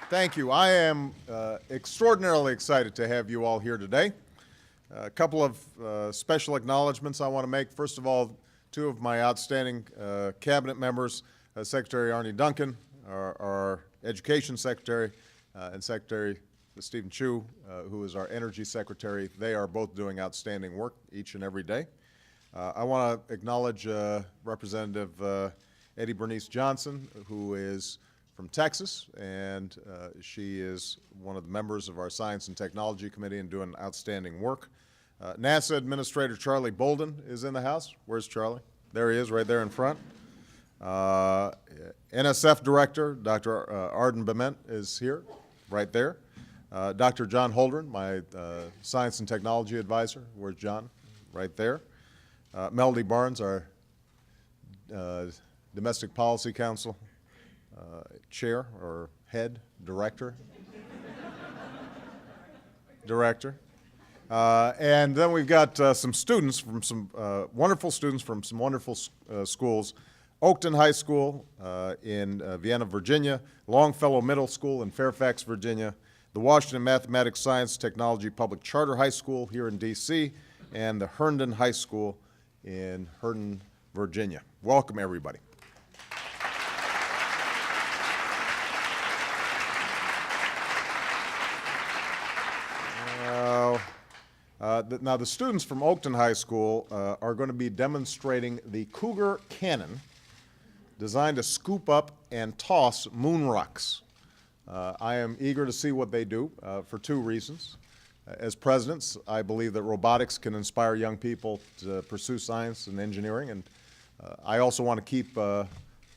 Thank you. I am extraordinarily excited to have you all here today. A couple of special acknowledgments I want to make. First of all, two of my outstanding cabinet members, Secretary Arne Duncan, our Education Secretary, and Secretary Stephen Chu, who is our Energy Secretary. They are both doing outstanding work each and every day. I want to acknowledge Representative Eddie Bernice Johnson, who is from Texas, and she is one of the members of our Science and Technology Committee and doing outstanding work. NASA Administrator Charlie Bolden is in the house. Where's Charlie? There he is, right there in front. NSF Director Dr. Arden Bement is here, right there. Dr. John Holdren, my Science and Technology Advisor. Where's John? Right there. Melody Barnes, our Domestic Policy Council chair or head, director. And then we've got some students from some wonderful students from some wonderful schools. Oakton High School in Vienna, Virginia, Longfellow Middle School in Fairfax, Virginia, the Washington Mathematics, Science, Technology Public Charter High School here in D.C., and the Herndon High School in Herndon, Virginia. Welcome, everybody. Now, the students from Oakton High School are going to be demonstrating the Cougar Cannon, designed to scoop up and toss moon rocks. I am eager to see what they do for two reasons. As presidents, I believe that robotics can inspire young people to pursue science and engineering, and I also want to keep an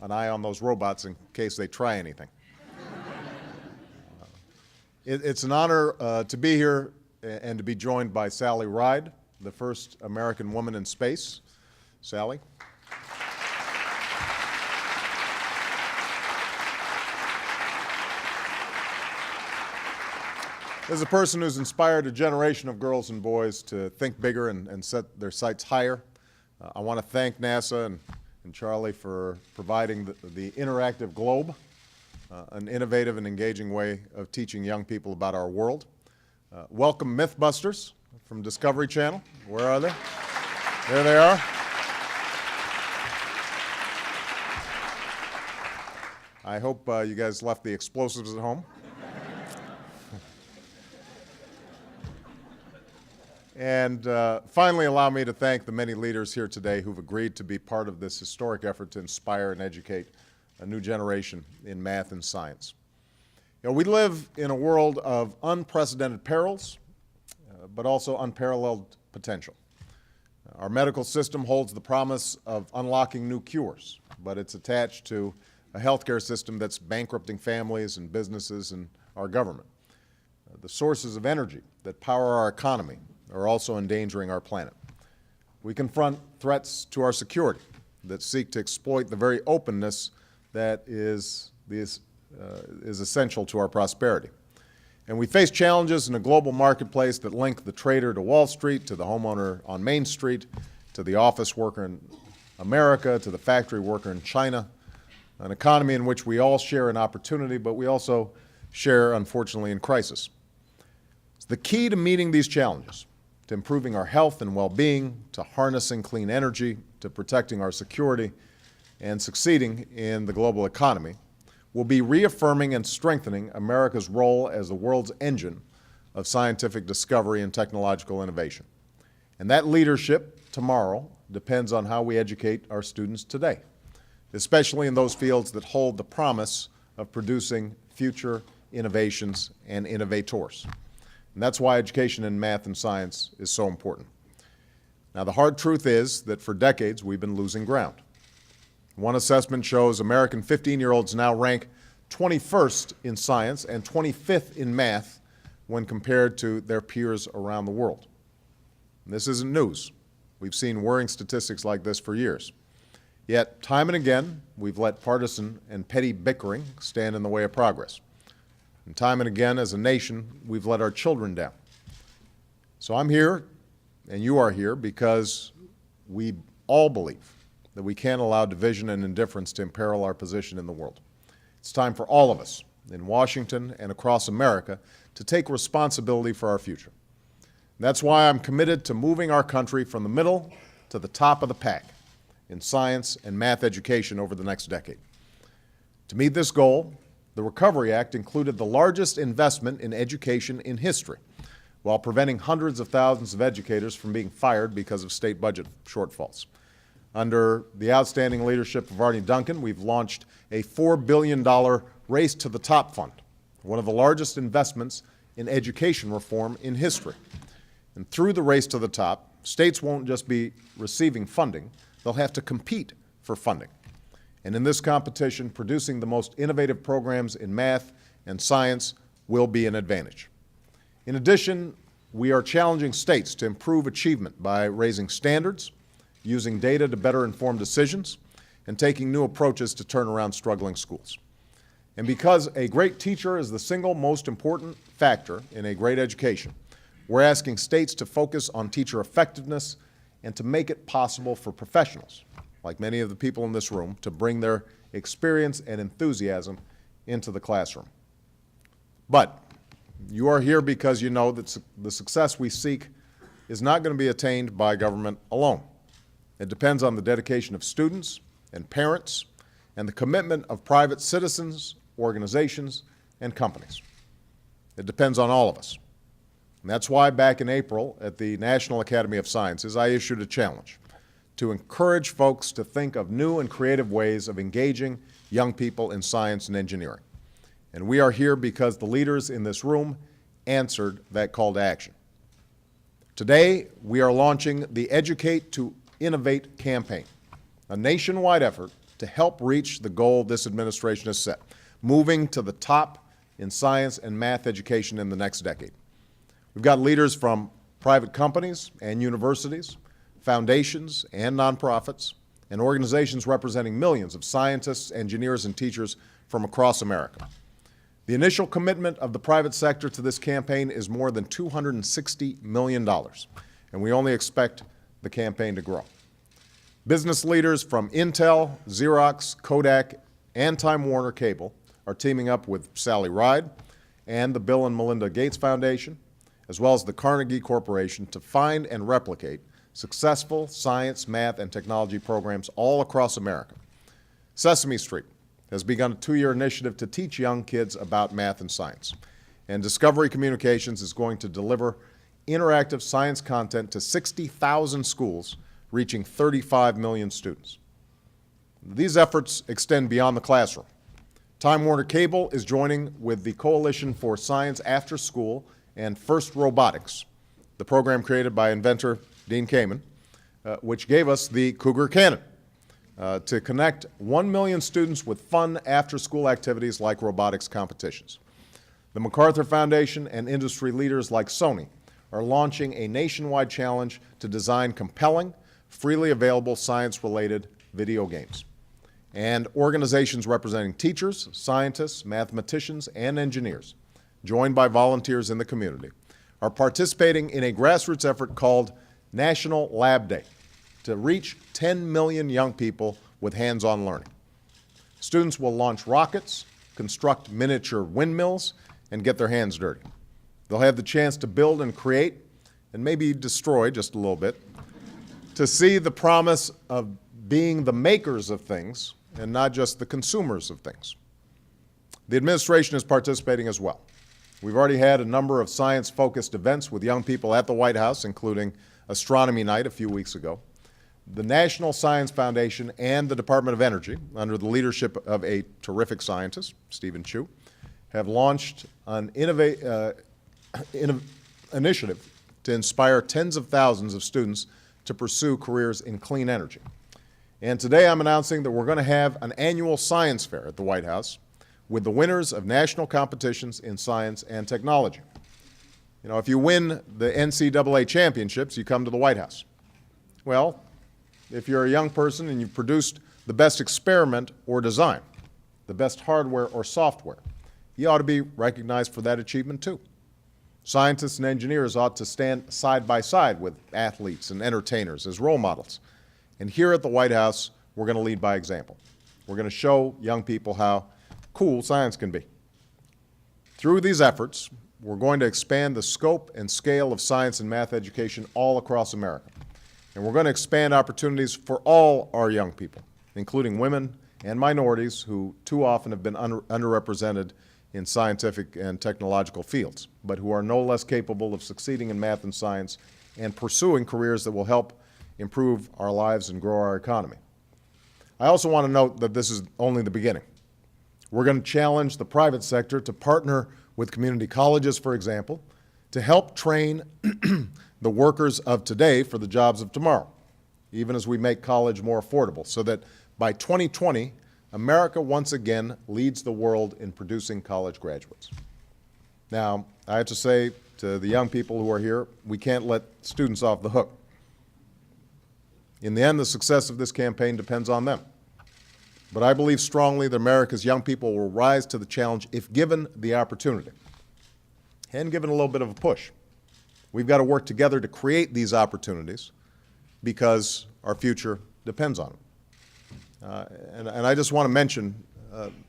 eye on those robots in case they try anything. It's an honor to be here and to be joined by Sally Ride, the first American woman in space. Sally. As a person who's inspired a generation of girls and boys to think bigger and set their sights higher, I want to thank NASA and Charlie for providing the interactive globe, an innovative and engaging way of teaching young people about our world. Welcome Mythbusters from Discovery Channel. Where are they? There they are. I hope you guys left the explosives at home. And finally, allow me to thank the many leaders here today who've agreed to be part of this historic effort to inspire and educate a new generation in math and science. You know, we live in a world of unprecedented perils, but also unparalleled potential. Our medical system holds the promise of unlocking new cures, but it's attached to a healthcare system that's bankrupting families and businesses and our government. The sources of energy that power our economy are also endangering our planet. We confront threats to our security that seek to exploit the very openness that is essential to our prosperity. And we face challenges in a global marketplace that link the trader to Wall Street, to the homeowner on Main Street, to the office worker in America, to the factory worker in China, an economy in which we all share an opportunity, but we also share, unfortunately, in crisis. The key to meeting these challenges, to improving our health and well-being, to harnessing clean energy, to protecting our security, and succeeding in the global economy, will be reaffirming and strengthening America's role as the world's engine of scientific discovery and technological innovation. And that leadership tomorrow depends on how we educate our students today, especially in those fields that hold the promise of producing future innovations and innovators. And that's why education in math and science is so important. Now, the hard truth is that for decades we've been losing ground. One assessment shows American 15-year-olds now rank 21st in science and 25th in math when compared to their peers around the world. And this isn't news. We've seen worrying statistics like this for years. Yet, time and again, we've let partisan and petty bickering stand in the way of progress. And time and again, as a nation, we've let our children down. So I'm here, and you are here, because we all believe that we can't allow division and indifference to imperil our position in the world. It's time for all of us, in Washington, and across America to take responsibility for our future. And that's why I'm committed to moving our country from the middle to the top of the pack in science and math education over the next decade. To meet this goal, the Recovery Act included the largest investment in education in history, while preventing hundreds of thousands of educators from being fired because of state budget shortfalls. Under the outstanding leadership of Arne Duncan, we've launched a $4 billion Race to the Top fund, one of the largest investments in education reform in history. And through the Race to the Top, states won't just be receiving funding, they'll have to compete for funding. And in this competition, producing the most innovative programs in math and science will be an advantage. In addition, we are challenging states to improve achievement by raising standards, using data to better inform decisions, and taking new approaches to turn around struggling schools. And because a great teacher is the single most important factor in a great education, we're asking states to focus on teacher effectiveness and to make it possible for professionals, like many of the people in this room, to bring their experience and enthusiasm into the classroom. But you are here because you know that the success we seek is not going to be attained by government alone. It depends on the dedication of students and parents and the commitment of private citizens, organizations, and companies. It depends on all of us. And that's why back in April at the National Academy of Sciences, I issued a challenge to encourage folks to think of new and creative ways of engaging young people in science and engineering. And we are here because the leaders in this room answered that call to action. Today, we are launching the Educate to Innovate campaign, a nationwide effort to help reach the goal this administration has set, moving to the top in science and math education in the next decade. We've got leaders from private companies and universities, foundations and nonprofits, and organizations representing millions of scientists, engineers, and teachers from across America. The initial commitment of the private sector to this campaign is more than $260 million, and we only expect the campaign to grow. Business leaders from Intel, Xerox, Kodak, and Time Warner Cable are teaming up with Sally Ride and the Bill and Melinda Gates Foundation, as well as the Carnegie Corporation, to find and replicate successful science, math, and technology programs all across America. Sesame Street has begun a 2-year initiative to teach young kids about math and science. And Discovery Communications is going to deliver interactive science content to 60,000 schools, reaching 35 million students. These efforts extend beyond the classroom. Time Warner Cable is joining with the Coalition for Science After School and First Robotics, the program created by inventor Dean Kamen, which gave us the Cougar Cannon to connect 1 million students with fun after-school activities like robotics competitions. The MacArthur Foundation and industry leaders like Sony are launching a nationwide challenge to design compelling, freely available science-related video games. And organizations representing teachers, scientists, mathematicians, and engineers, joined by volunteers in the community, are participating in a grassroots effort called National Lab Day to reach 10 million young people with hands-on learning. Students will launch rockets, construct miniature windmills, and get their hands dirty. They'll have the chance to build and create, and maybe destroy just a little bit, to see the promise of being the makers of things and not just the consumers of things. The administration is participating as well. We've already had a number of science-focused events with young people at the White House, including Astronomy Night a few weeks ago. The National Science Foundation and the Department of Energy, under the leadership of a terrific scientist, Stephen Chu, have launched an initiative to inspire tens of thousands of students to pursue careers in clean energy. And today I'm announcing that we're going to have an annual science fair at the White House with the winners of national competitions in science and technology. You know, if you win the NCAA championships, you come to the White House. Well, if you're a young person and you've produced the best experiment or design, the best hardware or software, you ought to be recognized for that achievement too. Scientists and engineers ought to stand side by side with athletes and entertainers as role models. And here at the White House, we're going to lead by example. We're going to show young people how cool science can be. Through these efforts, we're going to expand the scope and scale of science and math education all across America. And we're going to expand opportunities for all our young people, including women and minorities who too often have been underrepresented in scientific and technological fields, but who are no less capable of succeeding in math and science and pursuing careers that will help improve our lives and grow our economy. I also want to note that this is only the beginning. We're going to challenge the private sector to partner with community colleges, for example, to help train the workers of today for the jobs of tomorrow, even as we make college more affordable, so that by 2020, America once again leads the world in producing college graduates. Now, I have to say to the young people who are here, we can't let students off the hook. In the end, the success of this campaign depends on them. But I believe strongly that America's young people will rise to the challenge if given the opportunity and given a little bit of a push. We've got to work together to create these opportunities because our future depends on them. And I just want to mention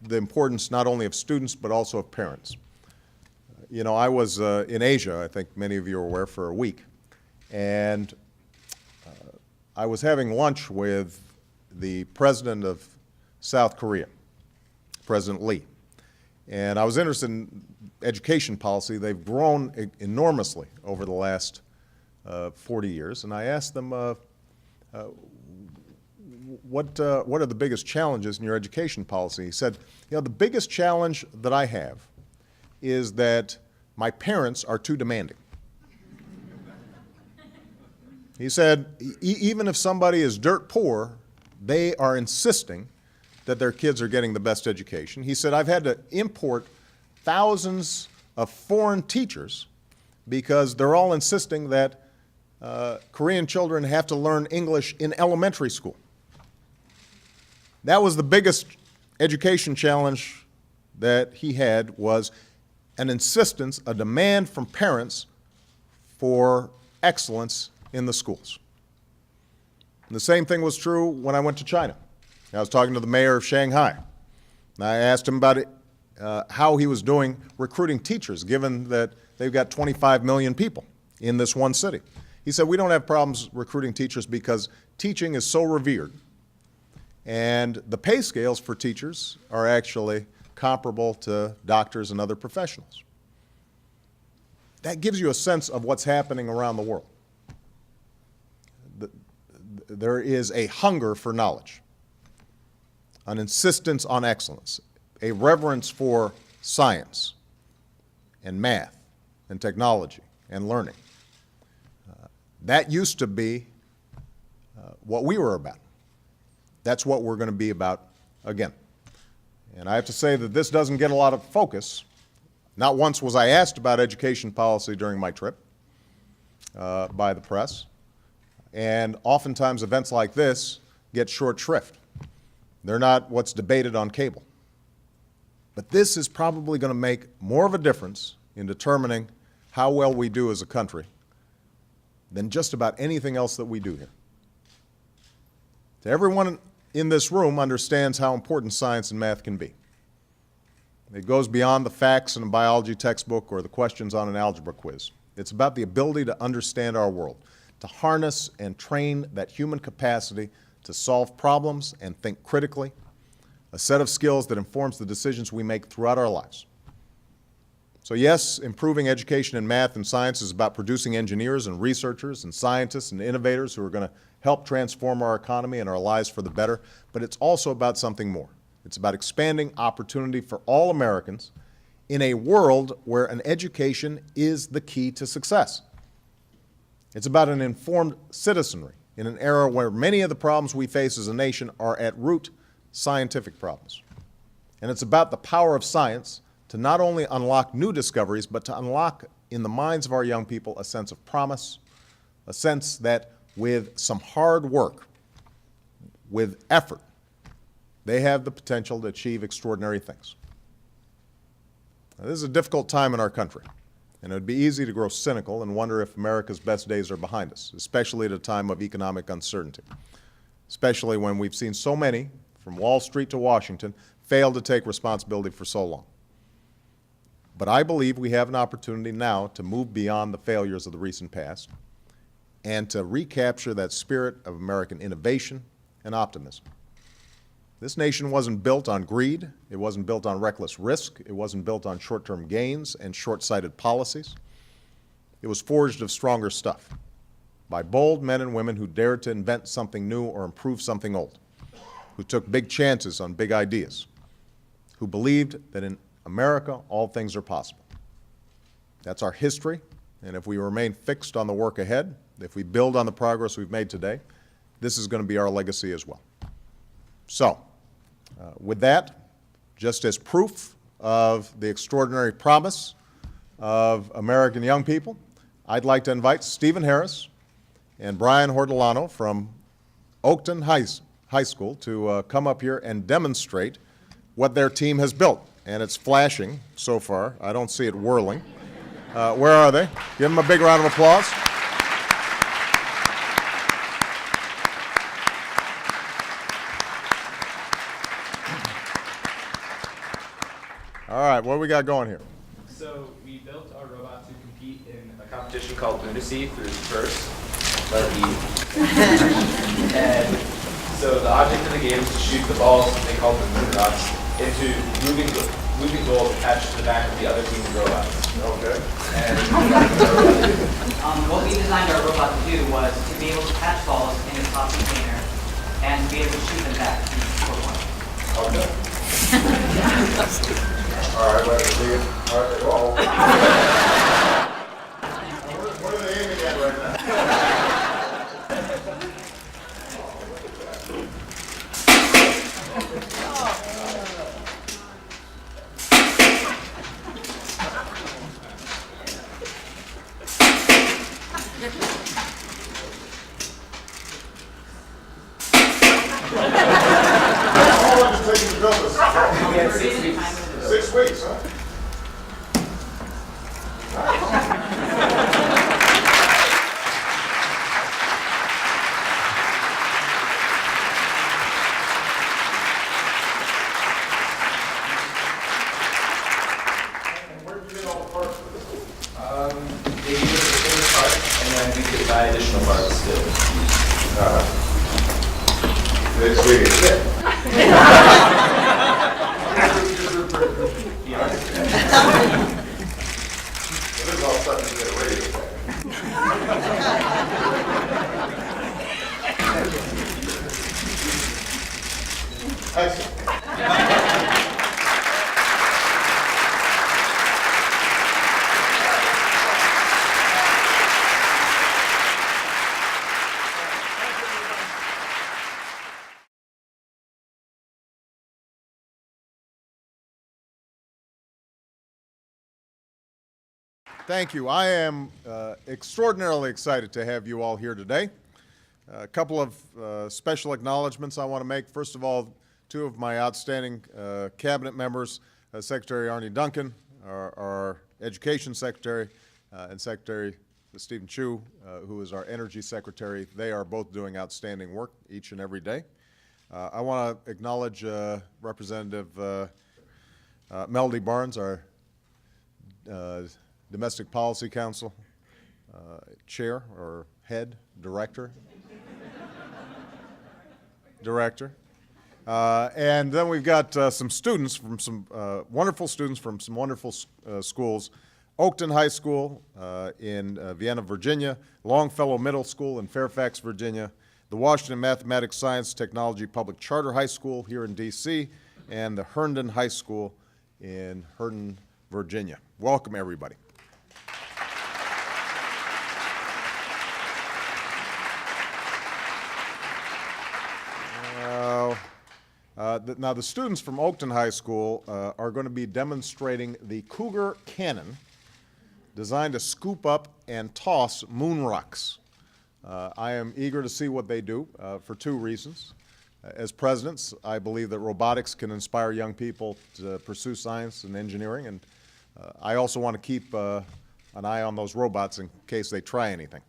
the importance not only of students but also of parents. You know, I was in Asia, I think many of you are aware, for a week, and I was having lunch with the president of South Korea, President Lee. And I was interested in education policy. They've grown enormously over the last 40 years. And I asked them, what are the biggest challenges in your education policy? He said, you know, the biggest challenge that I have is that my parents are too demanding. He said, even if somebody is dirt poor, they are insisting that their kids are getting the best education. He said, I've had to import thousands of foreign teachers because they're all insisting that Korean children have to learn English in elementary school. That was the biggest education challenge that he had, was an insistence, a demand from parents for excellence in the schools. And the same thing was true when I went to China. I was talking to the mayor of Shanghai, and I asked him about how he was doing recruiting teachers, given that they've got 25 million people in this one city. He said, we don't have problems recruiting teachers because teaching is so revered, and the pay scales for teachers are actually comparable to doctors and other professionals. That gives you a sense of what's happening around the world. There is a hunger for knowledge, an insistence on excellence, a reverence for science and math and technology and learning. That used to be what we were about. That's what we're going to be about again. And I have to say that this doesn't get a lot of focus. Not once was I asked about education policy during my trip by the press. And oftentimes events like this get short shrift. They're not what's debated on cable. But this is probably going to make more of a difference in determining how well we do as a country than just about anything else that we do here. So everyone in this room understands how important science and math can be. It goes beyond the facts in a biology textbook or the questions on an algebra quiz. It's about the ability to understand our world, to harness and train that human capacity to solve problems and think critically, a set of skills that informs the decisions we make throughout our lives. So yes, improving education in math and science is about producing engineers and researchers and scientists and innovators who are going to help transform our economy and our lives for the better, but it's also about something more. It's about expanding opportunity for all Americans in a world where an education is the key to success. It's about an informed citizenry in an era where many of the problems we face as a nation are at root scientific problems. And it's about the power of science to not only unlock new discoveries, but to unlock in the minds of our young people a sense of promise, a sense that with some hard work, with effort, they have the potential to achieve extraordinary things. Now, this is a difficult time in our country, and it would be easy to grow cynical and wonder if America's best days are behind us, especially at a time of economic uncertainty, especially when we've seen so many, from Wall Street to Washington, fail to take responsibility for so long. But I believe we have an opportunity now to move beyond the failures of the recent past and to recapture that spirit of American innovation and optimism. This nation wasn't built on greed. It wasn't built on reckless risk. It wasn't built on short-term gains and short-sighted policies. It was forged of stronger stuff by bold men and women who dared to invent something new or improve something old, who took big chances on big ideas, who believed that in America, all things are possible. That's our history, and if we remain fixed on the work ahead, if we build on the progress we've made today, this is going to be our legacy as well. So, with that, just as proof of the extraordinary promise of American young people, I'd like to invite Stephen Harris and Brian Hortolano from Oakton High School to come up here and demonstrate what their team has built. And it's flashing so far. I don't see it whirling. Where are they? Give them a big round of applause. All right, what do we got going here? So we built our robot to compete in a competition called Lunacy through first, letter E. And so the object of the game is to shoot the balls, they call them moon rocks, into moving goals attached to the back of the other team's robots. Okay. And what we designed our robot to do was to be able to catch balls in a top container and be able to shoot them back for one. Okay. All right, let's see it. All right, roll. What are they aiming at right now? How long is it taking to build this? we had 6 weeks. 6 weeks, huh? And where did you get all the parts for this? They gave us a single part, and then we could buy additional parts still. Next week. This is all starting to get ready. Excellent. Thank you. I am extraordinarily excited to have you all here today. A couple of special acknowledgments I want to make. First of all, two of my outstanding cabinet members, Secretary Arnie Duncan, our Education Secretary, and Secretary Stephen Chu, who is our Energy Secretary. They are both doing outstanding work each and every day. I want to acknowledge Representative Melody Barnes, our Domestic Policy Council chair or head, director. And then we've got some students from some wonderful students from some wonderful schools. Oakton High School in Vienna, Virginia, Longfellow Middle School in Fairfax, Virginia, the Washington Mathematics, Science, Technology Public Charter High School here in D.C., and the Herndon High School in Herndon, Virginia. Welcome, everybody. Now, the students from Oakton High School are going to be demonstrating the Cougar Cannon, designed to scoop up and toss moon rocks. I am eager to see what they do for two reasons. As presidents, I believe that robotics can inspire young people to pursue science and engineering, and I also want to keep an eye on those robots in case they try anything.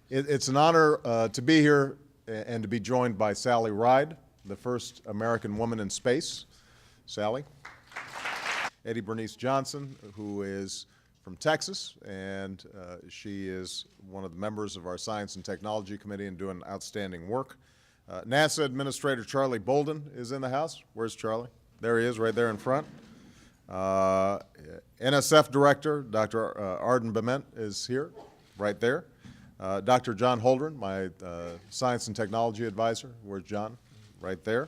It's an honor to be here and to be joined by Sally Ride, the first American woman in space. Sally. Eddie Bernice Johnson, who is from Texas, and she is one of the members of our Science and Technology Committee and doing outstanding work. NASA Administrator Charlie Bolden is in the house. Where's Charlie? There he is, right there in front. NSF Director, Dr. Arden Bement, is here, right there. Dr. John Holdren, my Science and Technology Advisor. Where's John? Right there.